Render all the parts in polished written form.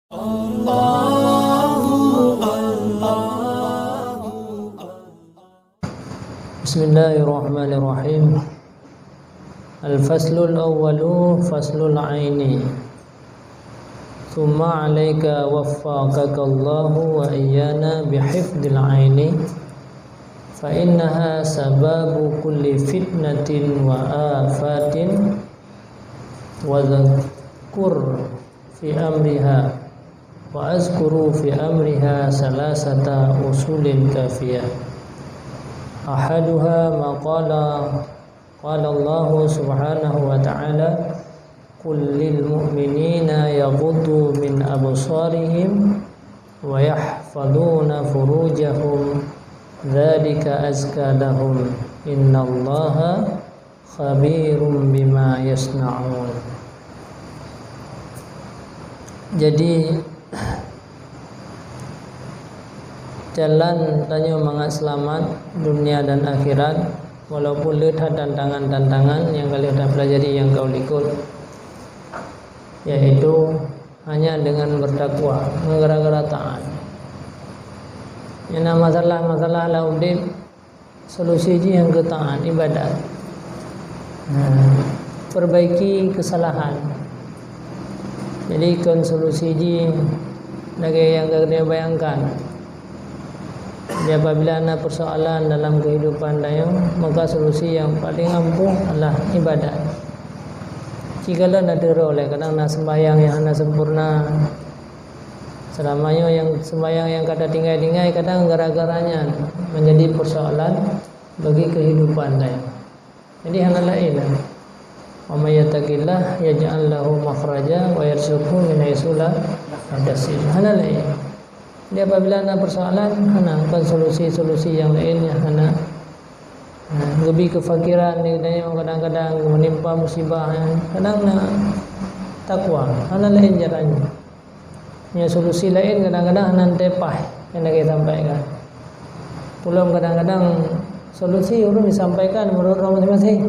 Bismillahirrahmanirrahim. Al-faslul awwalu faslul aini. Thumma alaika waffaqakallahu wa iyyana bihifdil aini. Fa innaha sababu kulli fitnatin wa afatin. Wa dhkur fi amriha wa azkuru fi amriha salasata usulin kafiyah. Ahaduha maqala qala Allah subhanahu wa ta'ala qul lil mu'minina yaghuddu min absarihim wa yahfaduna furujahum dzalika azka lahum innallaha khabirum bima yasna'un. Jadi jalan tanya mangat selamat dunia dan akhirat, walaupun lihat tantangan-tantangan yang kalian dah pelajari yang kau ikut, yaitu hanya dengan bertakwa, gara-gara taat. Yang masalah laudin solusi yang ketaat ibadat. Perbaiki kesalahan. Jadi kan solusi lagi yang kalian bayangkan. Jadi apabila ada persoalan dalam kehidupan dayo, maka solusi yang paling ampuh adalah ibadat. Jikalau ada oleh kadang nak sembahyang yang hanya sempurna, selamanya yang sembahyang yang kada tinggai-tinggai, kadang gara-garanya menjadi persoalan bagi kehidupan dayo. Jadi hanya lain. Wa may yattaqillah yaj'al lahu makhraja wa yarzuqhu min haitsu la yahtasib. Hanya lain. Dia apabila ada persoalan, hana bukan solusi-solusi yang lainnya, hana lebih kefakiran ni kadang-kadang menimpa musibah, kadang nak takwa, hana lain caranya. Punya solusi lain kadang-kadang hana tepah yang nak sampaikan. Belum kadang-kadang solusi urus disampaikan menurut orang masing-masing.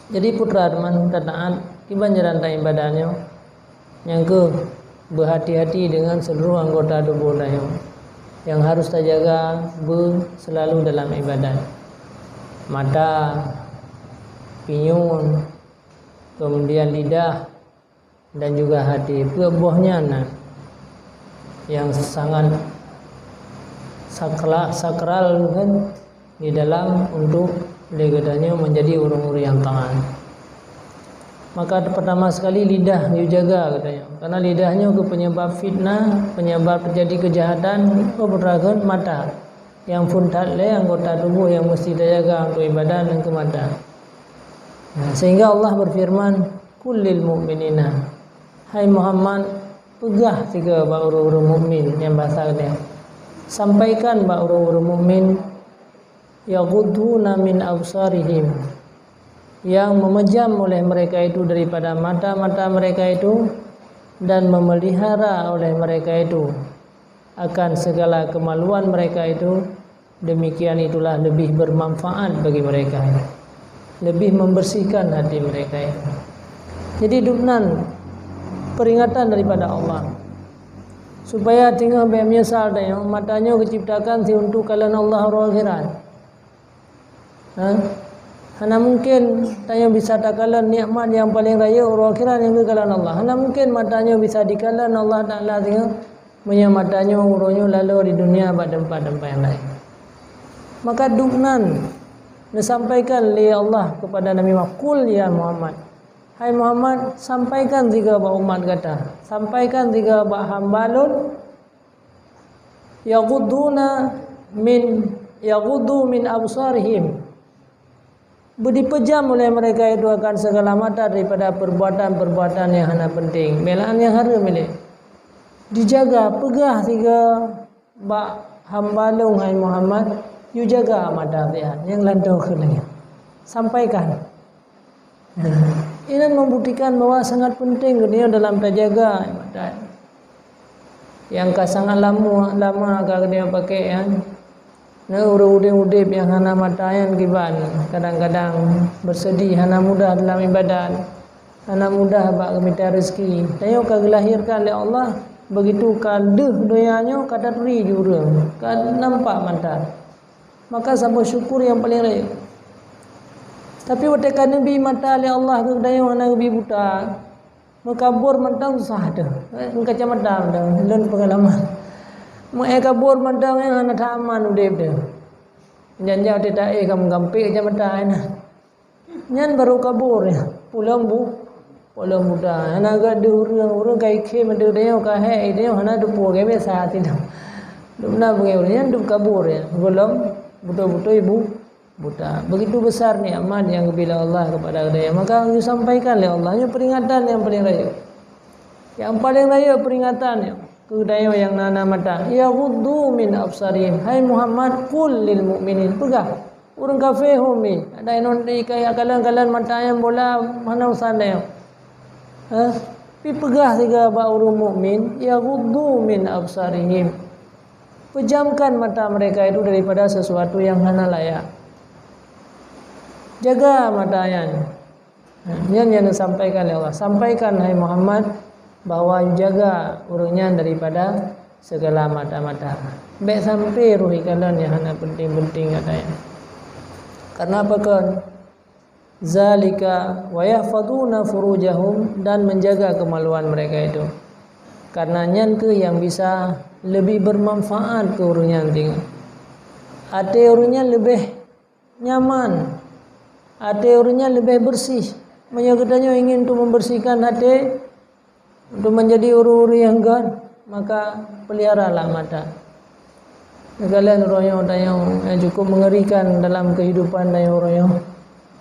Jadi putra teman taat di banjaran ibadahnya yang ke berhati-hati dengan seluruh anggota tubuh yang harus terjaga selalu dalam ibadat. Mata, pinyun, kemudian lidah dan juga hati. Buahnya yang sangat sakral kan di dalam untuk legadanya menjadi orang-orang yang taat. Maka pertama sekali lidah dijaga katanya, karena lidahnya ke penyebab fitnah, penyebab terjadi kejahatan. Berakan mata yang fundalle anggota tubuh yang mesti dijaga untuk ibadah dan ke mata. Sehingga Allah berfirman, kullil mu'minina, hai Muhammad, pegah tiga orang-orang mukmin yang bahasa dia. Sampaikan orang-orang mukmin yaghudduna min absarihim, yang memejam oleh mereka itu daripada mata-mata mereka itu, dan memelihara oleh mereka itu akan segala kemaluan mereka itu. Demikian itulah lebih bermanfaat bagi mereka, lebih membersihkan hati mereka itu. Jadi duknan peringatan daripada Allah supaya tinggal menyesal dan matanya diciptakan si untuk kalian Allah akhirat. Hana mungkin tanya bisa takalan nikmat yang paling raya orang akhirat yang kekalan Allah. Hana mungkin matanya bisa dikalan Allah Ta'ala tengok punya matanya urunnya lalu di dunia pada tempat-tempat yang lain. Maka duknan disampaikan oleh Allah kepada Nabi Muhammad, qul ya Muhammad, hai Muhammad, sampaikan tiga bah umat kata, sampaikan tiga bah hambalun yaghuddu min absarihim, dipejam oleh mereka itu akan segala mata daripada perbuatan-perbuatan yang hana penting, melaan yang hara milik. Dijaga, pegah tiga bak hambalung hai Muhammad, you jaga mata dia yang lantau kelengah. Sampaikan. Ini membuktikan bahwa sangat penting dunia dalam terjaga ibadat. Yang sangat lama kalau dia pakai Nah, urip-urip yang hana matayan kiban, kadang-kadang bersedih, hana mudah dalam ibadat, hana mudah bak minta rezeki. Tayo ka dilahirkan oleh Allah, begitu kaduh doyanyo kada ri jurang, kada nampak mata. Maka sama syukur yang paling raya. Tapi ketika Nabi mata oleh Allah ke dayo hana Nabi buta, makabur mentang susah dah. Engkau mata dah, lun pengalaman. Mak kabur mandang yang anak taman udip dia. Janjau tidak kamu gampik aja mata ina. Nyan baru kabur ya. Pulang buda. Anak agak urang kai ke mende dia ka he dia hana dupu ke biasa tidak. Dupna bungai nyan dup kabur ya. Belum buta-buta ibu buta. Begitu besar nikmat yang bila Allah kepada dia. Maka disampaikan oleh Allah peringatan yang paling raya. Yang paling raya peringatannya kedayo yang nana mata ya ghuddu min absarihim. Hai Muhammad qul lil mu'minin pegah urang kafir homi ada non di kaya kalan-kalan mata yang bola mana usana pi pegah tiga ba urang mukmin ya ghuddu min absarihim, pejamkan mata mereka itu daripada sesuatu yang hana layak. Jaga matanya. Yang disampaikan oleh Allah, sampaikan hai Muhammad bahwa jaga urungnya daripada segala mata-mata. Baik sampai ruhi kalian yang hana penting-penting katanya. Karena apa kan? Zalika wa yahfaduna furujahum, dan menjaga kemaluan mereka itu. Karena nyan ke yang bisa lebih bermanfaat ke urungnya tinggal. Hati urungnya lebih nyaman. Hati urungnya lebih bersih. Menyagutanya ingin untuk membersihkan hati untuk menjadi uru-uru yang gan, maka peliharalah mata. Kalian royo yang cukup mengerikan dalam kehidupan dayo royo.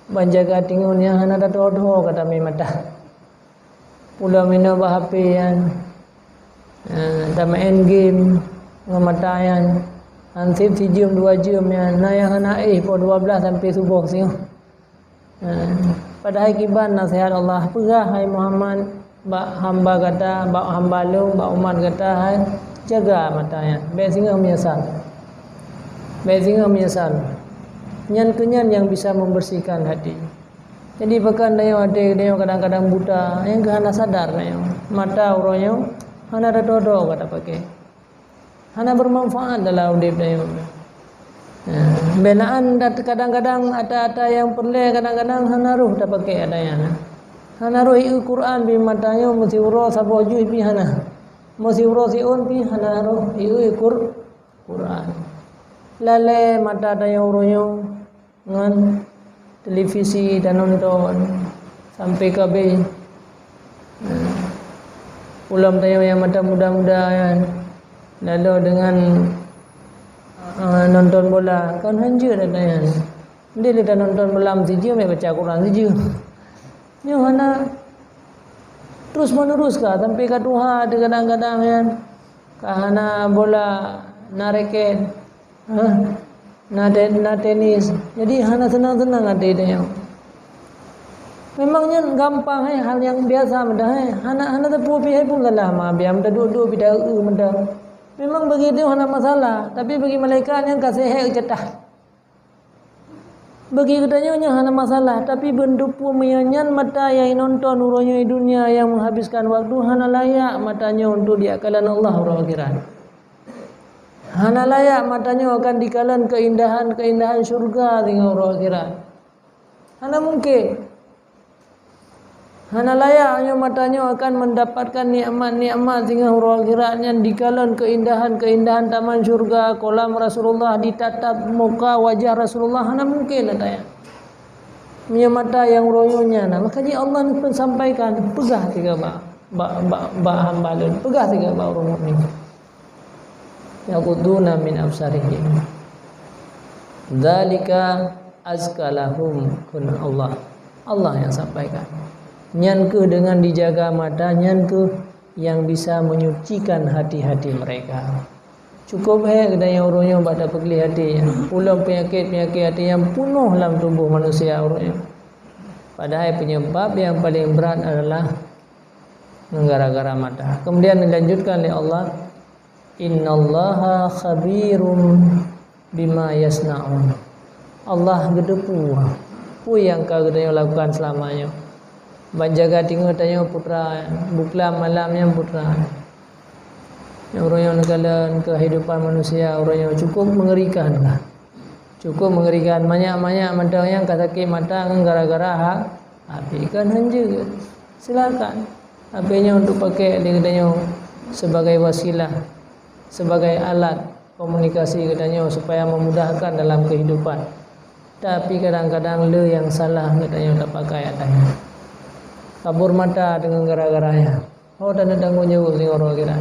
Banjaga tingun yang hana datodo kata mi mata. Pula mina bah HP yang main game ngamatayan. Ansip 1 jam 2 jam yang na yang hana po 12 sampai subuh sih. Pada kiban nasihat Allah, pegah hai Muhammad, bak hamba kata, bak hamba lu, bak umat kata, hai jaga matanya. Baik singa menyesal. Nyan kenyan yang bisa membersihkan hati. Jadi bahkan dayo hati dayo kadang-kadang buta, yang hana sadar dayo. Mata uronyo hana dodo kata pakai. Hana bermanfaat dalam hidup dayo. Benaan kadang-kadang ada yang perle, kadang-kadang hana ruh tak pakai adanya. Hana ruh Al-Quran bi matanya mesti uro saboju pi hana. Mesti uro siun pi hana ruh Al-Quran. Lale mata daya uronyo ngan televisi dan nonton sampai kabe. Ulam daya yang mata muda-muda yang lalu dengan nonton bola kan hanjur adanya. Dia lihat nonton bola mesti dia baca Quran saja. Ni hana terus menerus kah sampai ke Tuhan kadang-kadang kan kahana bola na raket na tenis. Jadi hana senang-senang ada dia. Memangnya gampang hal yang biasa mudah hana tepu pi pun kalah ma biam duduk bida mudah. Memang begitu hana masalah, tapi bagi malaikat yang kasih cetah. Bagi katanya hana masalah, tapi bentuk pumianyan mata yang nonton uronya dunia yang menghabiskan waktu hana layak matanya untuk diakalan Allah akhirat. Hana layak matanya akan dikalan keindahan syurga dengan akhirat. Hana mungkin. Hana layaknya matanya akan mendapatkan nikmat-nikmat sehingga akhiratnya dikalan keindahan taman syurga, kolam Rasulullah, ditatap muka wajah Rasulullah. Hana mungkin katanya. Punya mata yang royonya. Makanya Allah pun sampaikan pegah tiga ba hamba lun. Pegah tiga ba orang mukmin. Yaquduna min absarihim. Dzalika azkalahum kun Allah. Allah yang sampaikan. Nyan ke dengan dijaga mata, nyan ke yang bisa menyucikan hati-hati mereka. Cukup kedai orangnya pada pegli hati, pulang penyakit hati yang penuh dalam tubuh manusia orangnya. Padahal penyebab yang paling berat adalah gara-gara mata. Kemudian dilanjutkan oleh Allah, Innallaha khabirum bima yasnaun. Allah gedepu pu yang kau gedeyo lakukan selamanya. Banjaga tinggal tanya putra, bukla malamnya putra. Yang orang yang negara kehidupan manusia orang yang cukup mengerikan lah. Cukup mengerikan, banyak-banyak mata yang kata ke mata gara-gara api kan hanja. Silakan apinya untuk pakai katanya sebagai wasilah, sebagai alat komunikasi katanya supaya memudahkan dalam kehidupan. Tapi kadang-kadang le yang salah katanya tak pakai katanya. Kabur mata dengan gara-garanya. Oh dan tanggung jawab sing orang kira.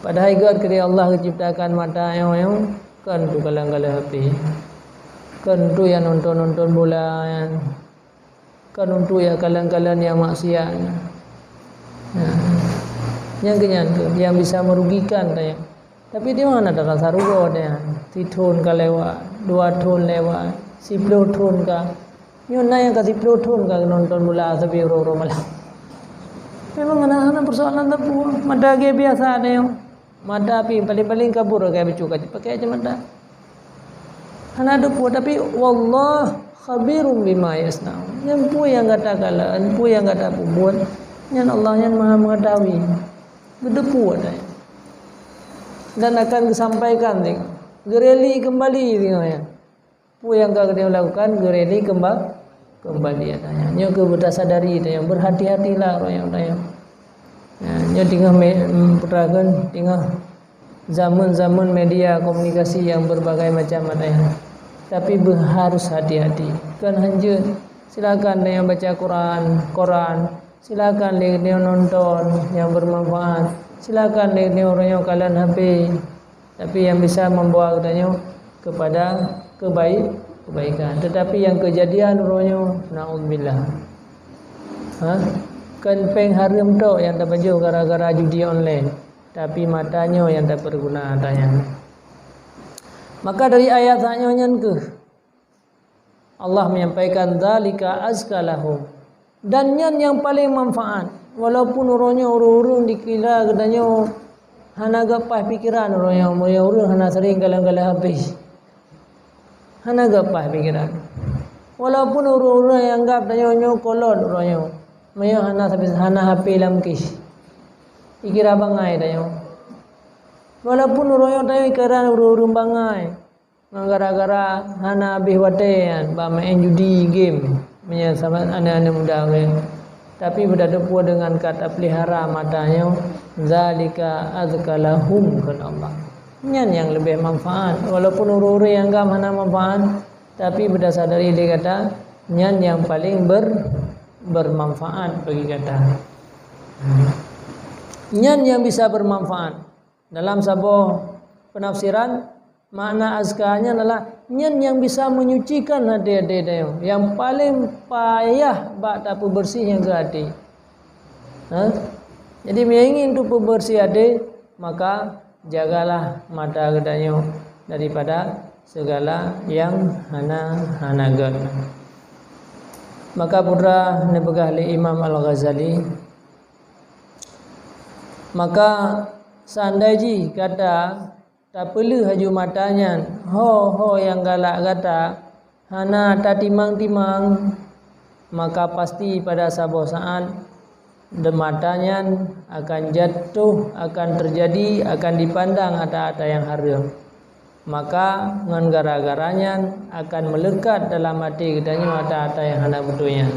Padahal ikut kerja Allah ciptakan mata yang kan tu kalang-kalang api. Kan tu yang nonton-nonton bola yang kan untuk ya kalang-kalang yang maksiat. Yang kenyan tu yang bisa merugikan tanya. Tapi dia mana ada rasa rugo dia. 3 tahun ka lewat, 2 tahun lewat, 10 tahun ka. Yun na yang ka 10 tahun ka nonton bola sabi ro-ro malam. Memang anak-anak persoalan tak pun. Mata ke biasa ada yang mata api paling-paling kabur kayak becuka pakai aja mata. Anak ada pun tapi wallah khabirum bima yasnaun. Yang pun yang kata kala, pun yang kata buat, yang Allah yang Maha mengetahui. Berdepu ada. Dan akan disampaikan tengok. Gereli kembali tengok ya. Pun yang kau dia lakukan gereli kembali adanya. Nyo ke bersadari tanya berhati-hatilah orang yang tanya. Nyo tinggal peragan tinggal zaman-zaman media komunikasi yang berbagai macam adanya. Tapi harus hati-hati. Kan hanya silakan yang baca Quran, silakan dia nonton yang bermanfaat, silakan dia orang yang kalian HP. Tapi yang bisa membawa katanya kepada kebaikan. Tetapi yang kejadian orangnya naudzubillah. Kan peng haram tu yang tak baju gara-gara judi online. Tapi matanya yang tak berguna tanya. Maka dari ayat tanya ke Allah menyampaikan zalika azkalahum. Dan yang paling manfaat. Walaupun orangnya urung dikira katanya hana gapah pikiran orangnya urung hana sering kalang-kalang habis. Hana gapah pikiran. Walaupun orang-orang yang anggap tanya kolot orangnya. Mayo hana HP lamkis. Ikira bangai tanya. Walaupun orang tanya ikiran urung bangai. Gara-gara hana habis watean, ba main judi game. Punya sama anak-anak muda kan. Tapi berdepu dengan kata pelihara matanya zalika azkalahum kan Allah. Yang lebih manfaat walaupun orang-orang yang enggak mana manfaat tapi berdasar dari dia kata yang paling bermanfaat bagi kata. Yang bisa bermanfaat dalam sebuah penafsiran makna azkanya adalah yang bisa menyucikan hati-hati dia. Yang paling payah bak tak bersih yang ke hati. Jadi ingin untuk bersih hati maka jagalah mata katanya daripada segala yang hana gan. Maka putra nebegah li Imam Al-Ghazali. Maka seandainya kata tak perlu haju matanya ho yang galak kata hana tak timang-timang maka pasti pada sebuah saat matanya akan jatuh, akan terjadi, akan dipandang ada yang haram. Maka dengan gara-garanya akan melekat dalam hati katanya ada yang hendak betulnya.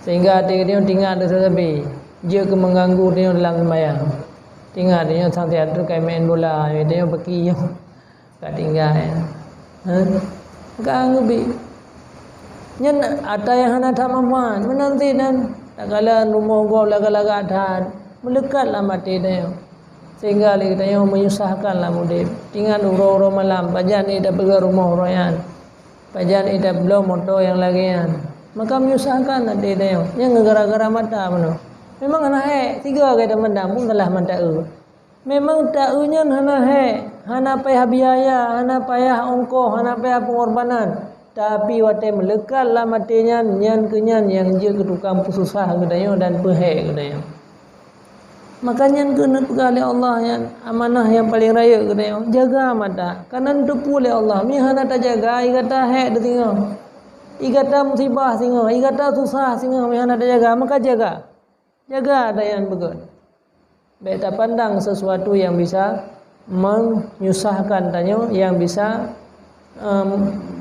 Sehingga hati dia tinggal ada sesabi. Dia ke mengganggu dia dalam sembahyang. Tinggal dia sampai ada kayak main bola, dia pergi kat tinggal ya. Ganggu bi. Nyen ada yang hendak tak manfaat, menanti dan tak kala rumah gua laga-laga dan melekatlah mati dia. Sehingga dia menyusahkanlah mudik. Tinggal urau-urau malam, pajan ni dah pergi rumah orang. Pajan ni dah belum motor yang lagian. Maka menyusahkan nanti dia. Yang gara-gara mata mana. Memang anak 3 kata mendam pun telah mata Memang tak hana hana payah biaya, hana payah ongkos, hana payah pengorbanan. Tapi wate melekatlah matinya nyan kenyan yang je ke tukang susah katanya dan pehek katanya. Makanya kena pegang oleh Allah yang amanah yang paling raya kena jaga mata. Karena tipu oleh Allah. Mi hana tak jaga, i kata hek dia tengok. I kata musibah singa, i kata susah singa, mi hana tak jaga, maka jaga. Jaga dayan begut. Baik tak pandang sesuatu yang bisa menyusahkan tanya, yang bisa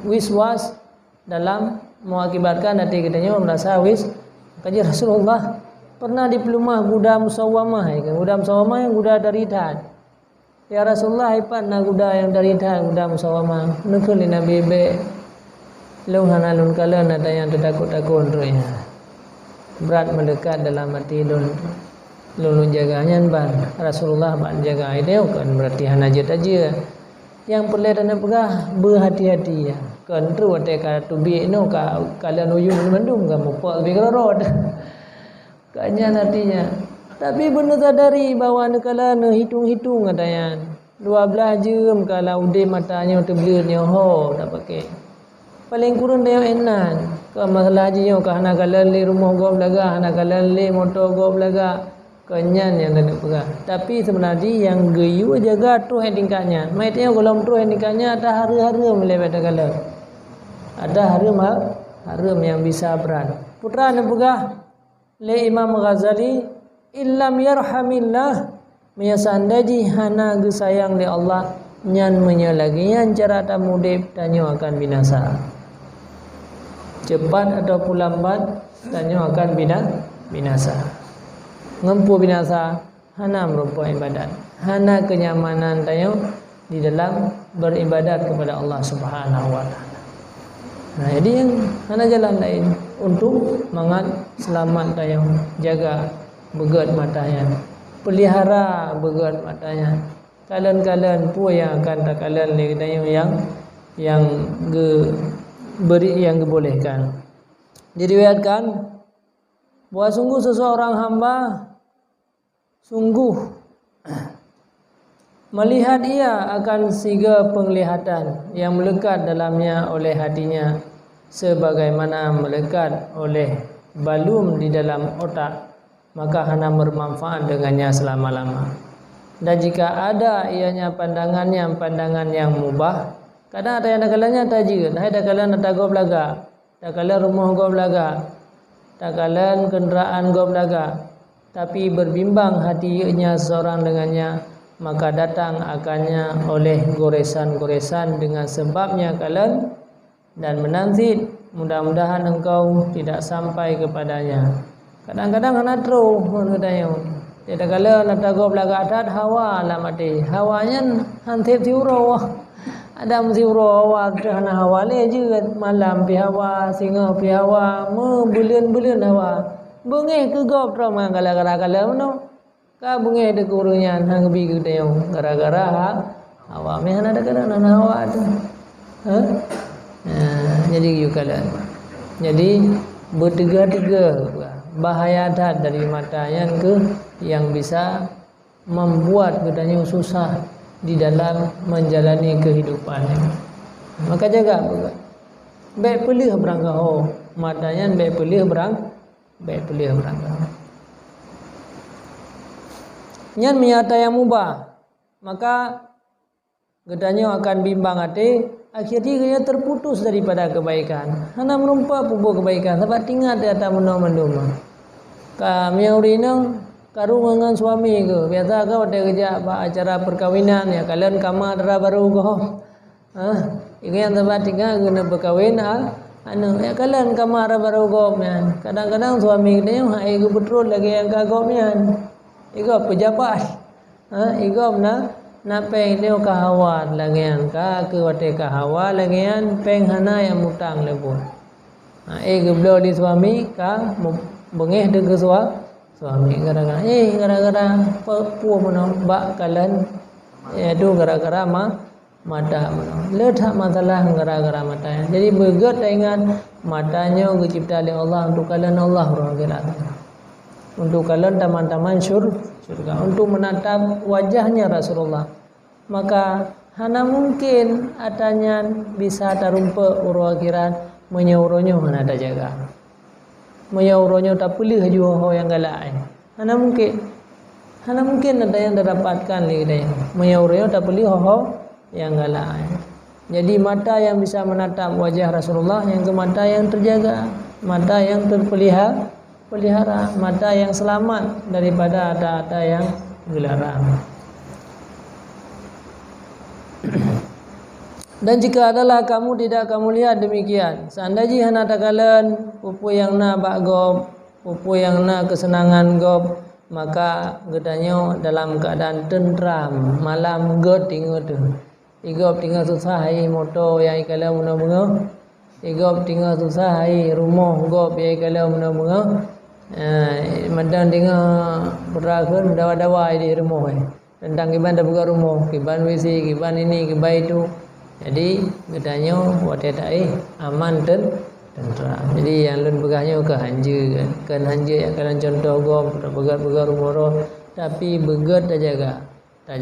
wiswas dalam mengakibatkan hati kitanya merasa kaji Rasulullah pernah di pelumah kuda musawamah kan, kuda musawamah yang kuda dari dad. Ya Rasulullah ipan na kuda yang dari dad, kuda musawamah nukul ni nabi be lung hanalun kala ada yang tertakut-takut rohnya berat mendekat dalam hati lulun jaganya ban Rasulullah ban jaga itu kan berarti hanajat aja yang perlu dan pegah berhati-hati ya kan tu ada kata tubi no kalian uyun mendung kamu pak lebih kerot kanya nantinya. Tapi benar sadari bahawa nekala hitung-hitung katanya 12 jam kalau udah matanya terbelirnya tak pakai. Paling kurang dia enak. Ke masalah je ke hana kala le rumah go belaga, hana kala le motor go belaga. Kenyan yang nak pegang. Tapi sebenarnya yang geyu jaga tu tingkatnya. Mai tengok kalau tu tingkatnya ada hari-hari melewat kala. Ada harum yang bisa berat. Putra nak pegang le Imam Ghazali illam yarhamillah menyasandai hana gesayang le Allah nyan menyalagian cara tamudip tanyo akan binasa cepat ataupun lambat tanyo akan binasa ngempu binasa hana merupa ibadat hana kenyamanan tanyo di dalam beribadat kepada Allah Subhanahu wa taala. Nah, jadi yang mana jalan lain untuk mangat selamat tayang jaga begat matanya, pelihara begat matanya. Kalian pun yang akan tak kalian ni yang beri yang dibolehkan. Diriwayatkan bahawa sungguh seseorang hamba sungguh melihat ia akan siga penglihatan yang melekat dalamnya oleh hatinya sebagaimana melekat oleh balum di dalam otak, maka hana bermanfaat dengannya selama-lama. Dan jika ada ianya pandangan yang mubah, kadang ada yang kalanya tajir, ada kalanya tago belaga, tak kala rumah go belaga, tak kala kenderaan go belaga, tapi berbimbang hatinya seorang dengannya, maka datang akannya oleh goresan-goresan dengan sebabnya kalian dan menanti mudah-mudahan engkau tidak sampai kepadanya. Kadang-kadang anak terus menurutnya tidak kala nak tago belaga adat hawa lah mati hawanya hantip tiuro ada mesti uro waktu hana hawa le je malam pi hawa singa pi hawa bulan-bulan hawa bengeh ke gop tro mang kala-kala mano ka bungai de kurunya hang bi ku tayong gara-gara hawa me hana ada kana hawa tu jadi yukalan jadi bertiga-tiga bahaya dah dari mata yang bisa membuat katanya susah di dalam menjalani kehidupan. Maka jaga baik pelih berangkau matanya baik pelih berangkau nyan menyata yang mubah, maka gedanya akan bimbang hati, akhirnya dia terputus daripada kebaikan. Hana merumpa pubuh kebaikan, sebab tinggal di atas menang-mendung. Kami urinang karungan suami ke, biasa kau ada kerja acara perkawinan ya kalian kamar dara baru kau. Ini yang tempat tinggal guna berkawin anu ya kalian kamar baru kau mian. Kadang-kadang suami dia hai ke betul lagi yang kagau mian. Iko pejabat, iko na peng dia kahawat langian ka ke wate kahawat langian peng hana yang mutang lebur. Geblo di suami ka bengeh dengan suami gara-gara pu mana bak kalian itu gara-gara mata mana letak masalah gara-gara matanya. Jadi begat ingat matanya dicipta oleh Allah untuk kalian Allah akhirat. Untuk kalian teman-teman surga, untuk menatap wajahnya Rasulullah, maka hana mungkin atanya bisa tarumpa uru akhirat menyauronya hana ada jaga menyauronya tak pilih juga yang galak hana mungkin Hana mungkin ada yang dapatkan lagi dia. Menyaurio tak beli ho yang galak. Jadi mata yang bisa menatap wajah Rasulullah, yang ke mata yang terjaga, mata yang terpelihara, mata yang selamat daripada ada yang dilarang. Dan jika adalah kamu tidak kamu lihat demikian, seandainya hana takalan pupu yang na bagop, pupu yang na kesenangan gop, maka gedanyo dalam keadaan tentram, malam god tinggal tu. Igop tinggal susah hai moto yang kalau muna bunga. Igop tinggal susah hai rumah gop yang kalau muna bunga. Madan tinggal berakhir dawa-dawa di rumah hai. Tentang kiban dah buka rumah, kiban WC, kiban ini, kiban itu. Jadi gedanyo watetai aman dan tentram. Jadi yang lun begahnya ke hanja kan hanja yang kalian contoh gom begat-begat rumah tapi begat tak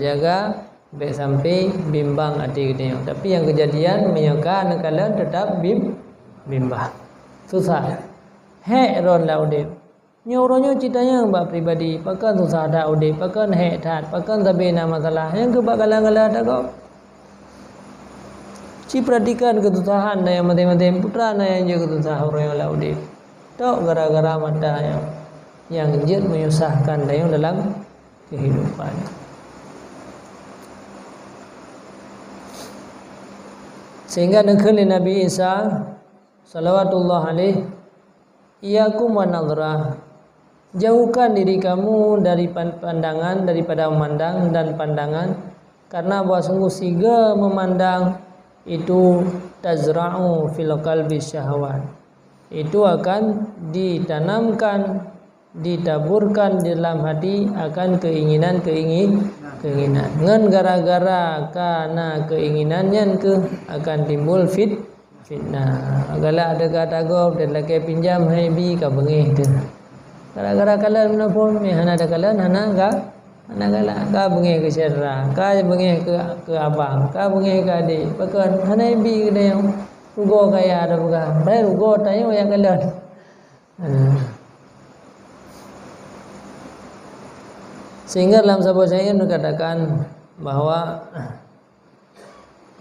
jaga baik sampai bimbang hati dia. Tapi yang kejadian menyokan kalian tetap bimbang susah ron lah udip nyuruhnya citanya mbak pribadi pakan susah dah udip pakan tat pakan sabena masalah yang kebakalan-kalan tak kau. Ci perhatikan kesusahan yang mati-mati putra yang juga kesusahan orang yang laudip. Tok gara-gara mata yang jid menyusahkan dayung dalam kehidupan. Sehingga negeri Nabi Isa salawatullah alaih, iyakum wa nadhrah, jauhkan diri kamu dari pandangan, daripada memandang dan pandangan, karena bahwa sungguh siga memandang itu tazra'u fil qalbi syahwat, itu akan ditanamkan, ditaburkan di dalam hati akan keinginan ngan gara-gara karena keinginannya ke akan timbul fitnah. Agala ada kata gob dan laki pinjam hebi ka bengih tu gara-gara kalian menelpon ni hana ada kalian hana galak ka bengih ke syara, ka bengih ke abang, ka bengih ke adik. Pakan hana bi ke yang rugo kaya ada bukan. Bai rugo tayo yang kalian. Sehingga dalam sabda saya dikatakan bahwa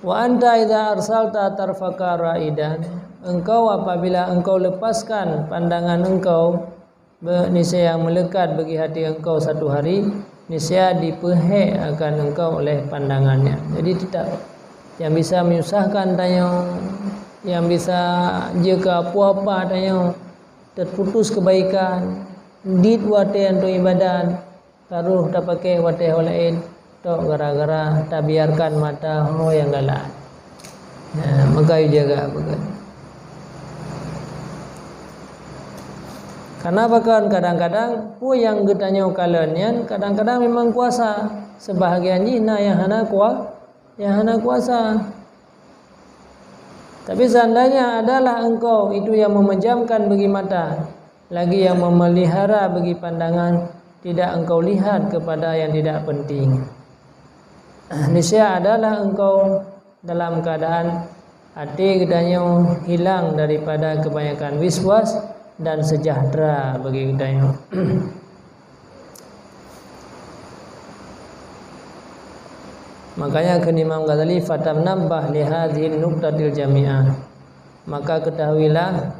wa anta idza arsalta tarfaka raidan, engkau apabila engkau lepaskan pandangan engkau niscaya yang melekat bagi hati engkau satu hari, niscaya dipehek akan engkau oleh pandangannya. Jadi tidak yang bisa menyusahkan tanya, yang bisa jika apa-apa tanya terputus kebaikan, dit wate untuk ibadat, taruh tak pakai wate olain, tok gara-gara tak biarkan mata yang galak. Maka jaga begitu. Karena bahkan kadang-kadang pun yang getanya kalian kadang-kadang memang kuasa sebahagian jina yang hana kuasa. Tapi seandainya adalah engkau itu yang memejamkan bagi mata, lagi yang memelihara bagi pandangan, tidak engkau lihat kepada yang tidak penting, niscaya adalah engkau dalam keadaan hati getanya hilang daripada kebanyakan wiswas dan sejahtera bagi kita. Makanya kan Imam Ghazali fatamnabah li hadhil nuqtatil jami'ah, maka ketahuilah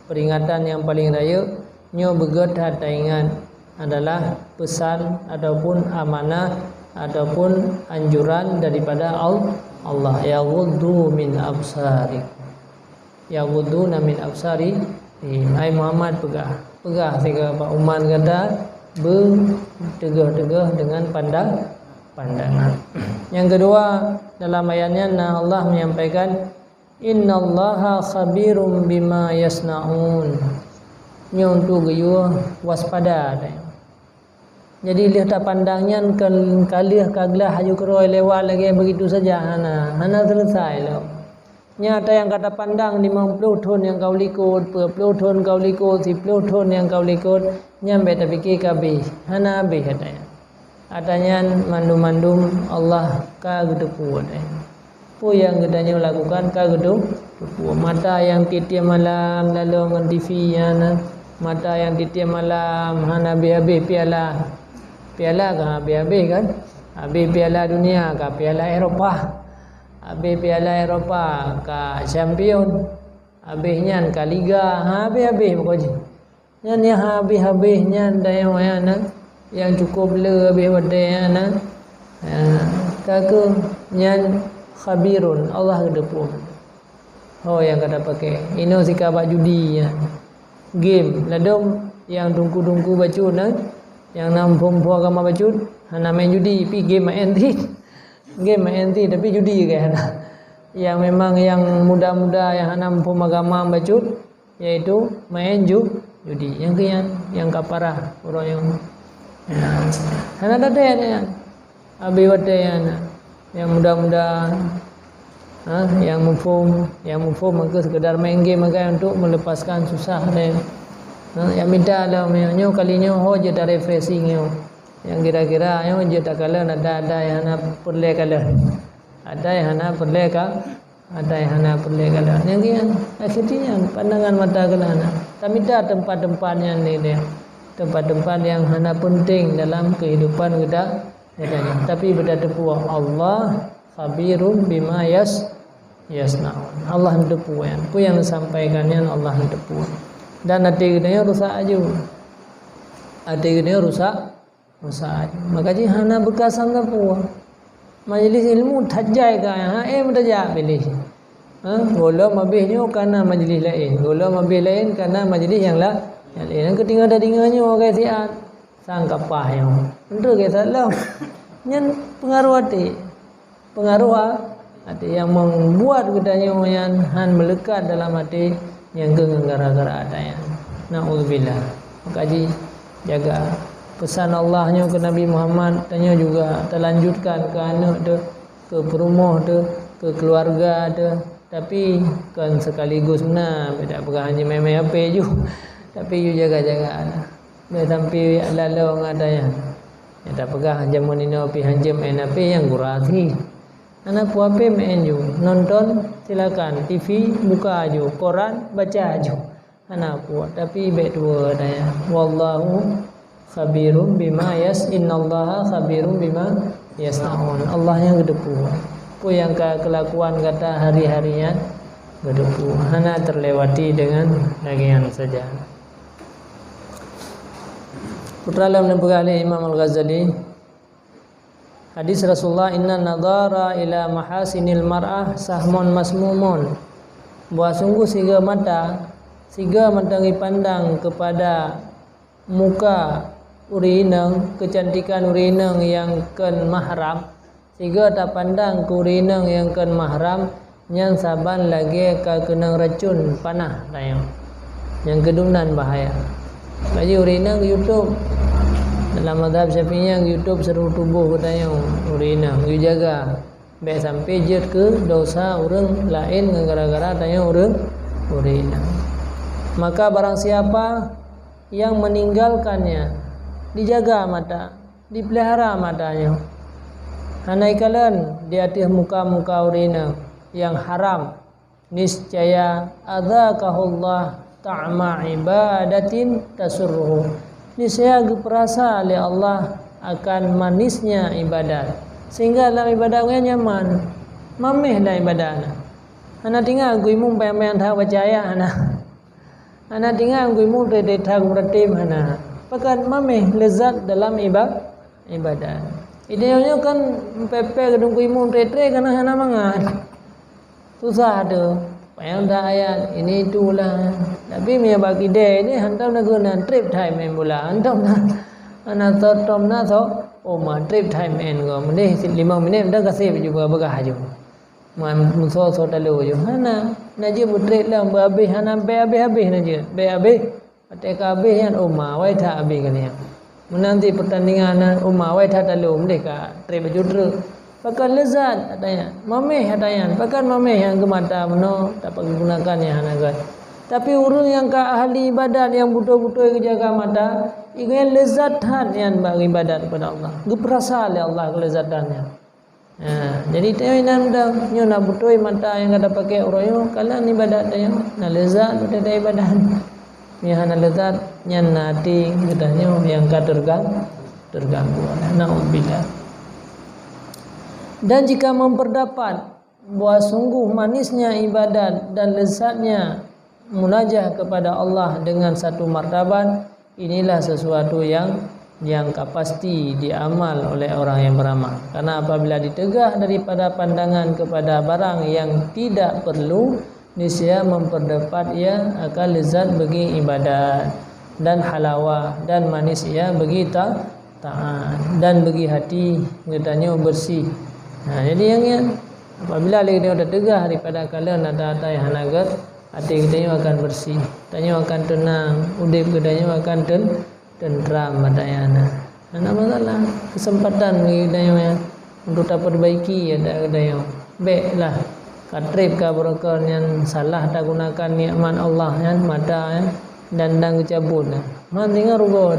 peringatan yang paling raya nyo beget hata ingat adalah pesan ataupun amanah ataupun anjuran daripada Allah, ya ghuddu min absarikum, ya ghuddu min absari. Hai Muhammad pegah sehingga Pak Uman kata bertegah-tegah dengan pandangan. Yang kedua dalam ayatnya Allah menyampaikan innallaha khabirum bima yasnaun, nya untuk geyu waspada. Jadi lihat pandangnya kan kalih kaglah hayu keroi lewat lagi begitu saja hana selesai lah. Nyata yang kata pandang 50 tahun yang kau likut, 20 tahun kau likut, 10 tahun yang kau likut, nyampe tapi ke kabeh hana habis katanya. Adanya mandum-mandum Allah ka gedepu katanya. Pu yang gedanya lakukan ka gedepu, mata yang tiap malam lalu ngan TV mata yang tiap malam hana habis piala. piala kan habis-habis kan. Habis piala dunia ke piala Eropah. Habis piala Eropah ke champion. Habisnya ke liga, habis-habis pokoknya. Yang habis-habisnya daya yang cukup le habis wadai kaku nyan khabirun Allah kedepun. Oh yang kata pakai ino sika bak judi ya. Game ladom yang dungku-dungku bacun yang nampung agama bacun hana main judi pi game main ti. Game main ti tapi judi ke hana. Yang memang yang muda-muda yang nampung agama bacun yaitu main judi. Yang kian yang kaparah orang yang hana ada yang abi wadai yang muda-muda yang mufum maka sekedar main game maka untuk melepaskan susah dan yang minta lah nyo kalinya ho je tak refreshing nyo yang kira-kira nyo je tak kala ada yang nak perle kala ada yang nak perle kala yang kian akhirnya pandangan mata kala tapi dah tempat-tempatnya ni dia tempat-tempat yang hana penting dalam kehidupan kita tapi berdepu Allah khabirum bima yasnaun. Allah depu yang disampaikannya Allah depu. Dan hati kita rusak aja. Hati kita rusak aja. Maka ji hana bekasan depu. Majlis ilmu tajai ka tajak pilih. Golo mabihnya karena majlis lain. Golo mabih lain karena majlis yang lain. Yang ketinggal dah tinggalnya orang siat. Sangkapah yang. Untuk ke salah. Yang pengaruh hati yang membuat kedanya yang melekat dalam hati yang gara-gara adanya. Na'udzubillah. Maka jaga pesan Allahnya ke Nabi Muhammad tanya juga terlanjutkan ke anak tu, ke perumah tu, ke keluarga tu. Tapi kan sekaligus benar tidak pegang hanya main-main apa je. Tapi you jaga-jaga lah. Biar sampai lalu ngadanya. Yang tak pegang jamun ini api hanjam main api yang kurasi. Anak puape main ju. Nonton silakan. TV buka ju. Koran baca ju. Anak puas. Tapi baik dua daya. Wallahu khabirum bima innallaha khabirum bima yasnaun. Allah yang gedepu. Apa yang kelakuan kata hari-harinya gedepu. Hana terlewati dengan lagian saja. Putra dalam oleh Imam Al-Ghazali hadis Rasulullah inna nadhara ila mahasinil mar'ah sahmun masmumun. Bahwa sungguh siga mata pandang kepada muka urinang, kecantikan urinang yang ken mahram. Siga tak pandang ke urinang yang ken mahram yang saban lagi ka kenang racun panah tayang. Yang kedunan bahaya. Bagi urinang ke YouTube. Dalam mazhab Syafi'iyah YouTube seluruh tubuh katanya urinang. You jaga. Baik sampai jet ke dosa orang lain gara-gara tanya orang urinang. Maka barang siapa yang meninggalkannya, dijaga mata, dipelihara matanya. Hanaikalan di atas muka-muka urinang yang haram, niscaya adzaqahullah ta'ma ibadatin tasurruhu. Niscaya perasa oleh Allah akan manisnya ibadat sehingga dalam ibadahnya nyaman. Mamehlah ibadahnya. Ana tinggal guimu payah tak percaya ana tinggal guimu tak bertim ana. Pakat mameh lezat dalam ibadah. Idealnya kan pepe gedung guimu tre karena ana mangan. Susah tu. Yang dah ayat ini itulah. Tapi mia bagi dia ini hantam nak guna trip time main bola. Hantam nak tom nak trip time main go. Mendih 5 minit dah kasih juga bagah je. Musuh talu je. Hana naji trip lah habis hana habis naji. Habis. Pateka habis yang wai tak habis kan yang. Menanti pertandingan wai tak talu mendih ka trip judru. Pakai lezat katanya, mameh katanya, pakai mameh yang ke mata meno dapat digunakan yang hanakan. Tapi urun yang ke ahli ibadat yang betul-betul jaga mata, ingin lezat yang bagi ibadat kepada Allah. Geperasa oleh Allah kelezatannya. Jadi tahu dah nyo nak betul mata yang ada pakai orang kalau ibadat yang nak lezat betul ibadat. Yang hana lezat yang nanti katanya yang kaderkan terganggu. Naudzubillah. Dan jika memperdapat bahwa sungguh manisnya ibadat dan lezatnya munajah kepada Allah dengan satu martabat, inilah sesuatu yang pasti diamal oleh orang yang beramal. Karena apabila ditegah daripada pandangan kepada barang yang tidak perlu, niscaya memperdapat ia akan lezat bagi ibadat dan halawah dan manis ia bagi taat dan bagi hati katanya bersih. Jadi yang apabila kita sudah tegah daripada kalian ada yang hanagat, hati kita akan bersih, tanya akan tenang, udip kita akan tentram matanya. Ada masalah kesempatan bagi kita yang untuk tak perbaiki ada yang baiklah katrib ka berkah yang salah tak gunakan nikmat Allah yang mata dan kecabut. Tinggal rugo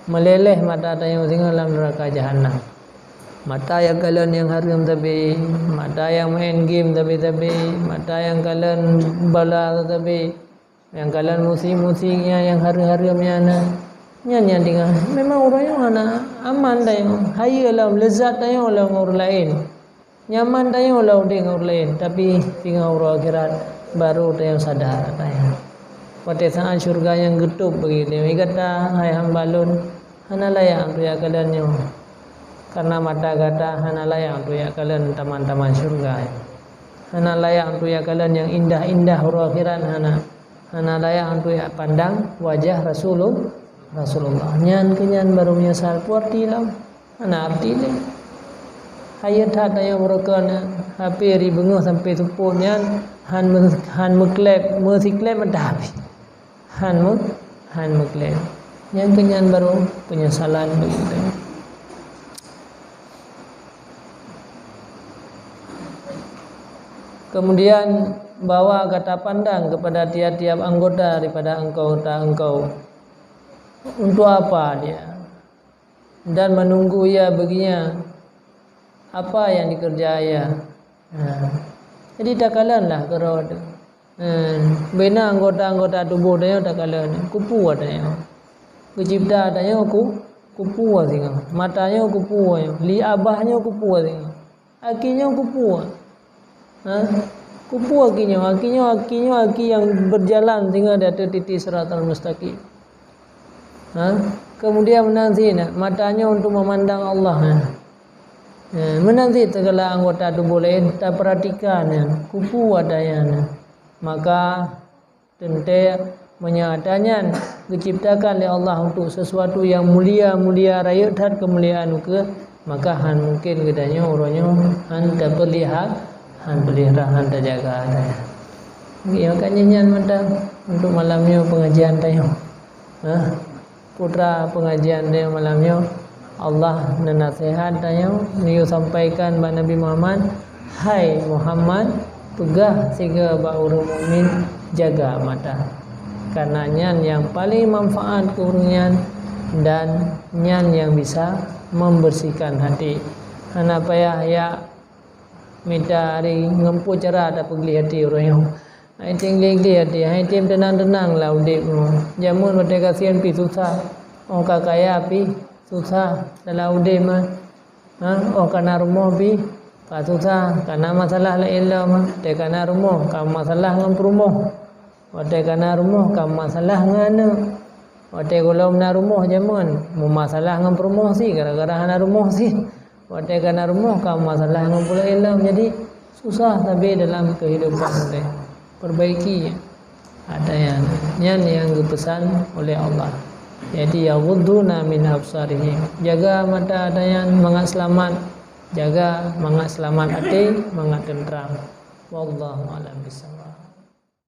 meleleh mata tanya tinggal dalam neraka jahanam. Mata yang kalian yang haram tapi, mata yang main game tapi, mata yang kalian bala tapi, yang kalian musik-musiknya yang haram-haramnya nyanyi tinggal. Memang orangnya mana aman dah yang hayalah lezat dah yang orang lain. Nyaman dah yang orang lain, tapi tinggal orang akhirat baru dah yang sadar dah yang. Pada saat syurga yang getup begitu, kata hai hambalun, hana layak tu ya kalian yang. Karena mata kata hana layak untuk ya kalian taman-taman syurga. Hana layak untuk ya kalian yang indah-indah huru akhirat hana layak untuk ya pandang wajah Rasulullah. Nyan kenyan baru menyesal puarti lam. Hana arti ni. Hayat hata yang merekana hampir ribenguh sampai tupuk nyan han meklep mersiklep mentah habis. Han meklep. Nyan kenyan baru penyesalan begitu. Kemudian bawa kata pandang kepada tiap-tiap anggota daripada engkau. Untuk apa dia? Dan menunggu ia baginya apa yang dikerjaya. Jadi tak kalanlah kerod. Bina anggota-anggota tubuh dia tak kalan. Kupu adanya. Kecipta adanya kupu asing. Matanya kupu, li abahnya kupu asing. Akinya kupu. Kupu akinya aki yang berjalan sehingga di atas titik siratal mustaqim. Kemudian menanti matanya untuk memandang Allah. Menanti segala anggota tubuh lain tak perhatikan kupu adanya. Maka tentu menyatakan diciptakan oleh Allah untuk sesuatu yang mulia raya dan kemuliaan ke, maka mungkin katanya orangnya tak terlihat pelihara terjaga. Ya makanya nyan mata untuk malamnya pengajian tayo. Putra pengajian tayo malamnya Allah nasihat tayo niyo sampaikan kepada Nabi Muhammad, hai Muhammad, pegah sehingga bauru mukmin jaga mata. Karena nyan yang paling manfaat ke urungan dan nyan yang bisa membersihkan hati. Kenapa ya minta hari ngempu cara ada pegli hati orang yang hai tinggi hati, hai tim tenang lah udip jamun pada kasihan pi susah kakaya pi susah dalam udip karena rumah pi susah karena masalah lain lah karena rumah kamu masalah dengan rumah karena rumah kamu masalah dengan kalau nak rumah jamun masalah dengan rumah sih gara-gara hana rumah sih karena rumah kamu masalah dengan pula ilmu, jadi susah tapi dalam kehidupan boleh perbaiki. Ada yang dipesan oleh Allah. Jadi ya wudduna min absarihim. Jaga mata ada yang mangat selamat, jaga mangat selamat hati, mangat tentram. Wallahu a'lam bishawab.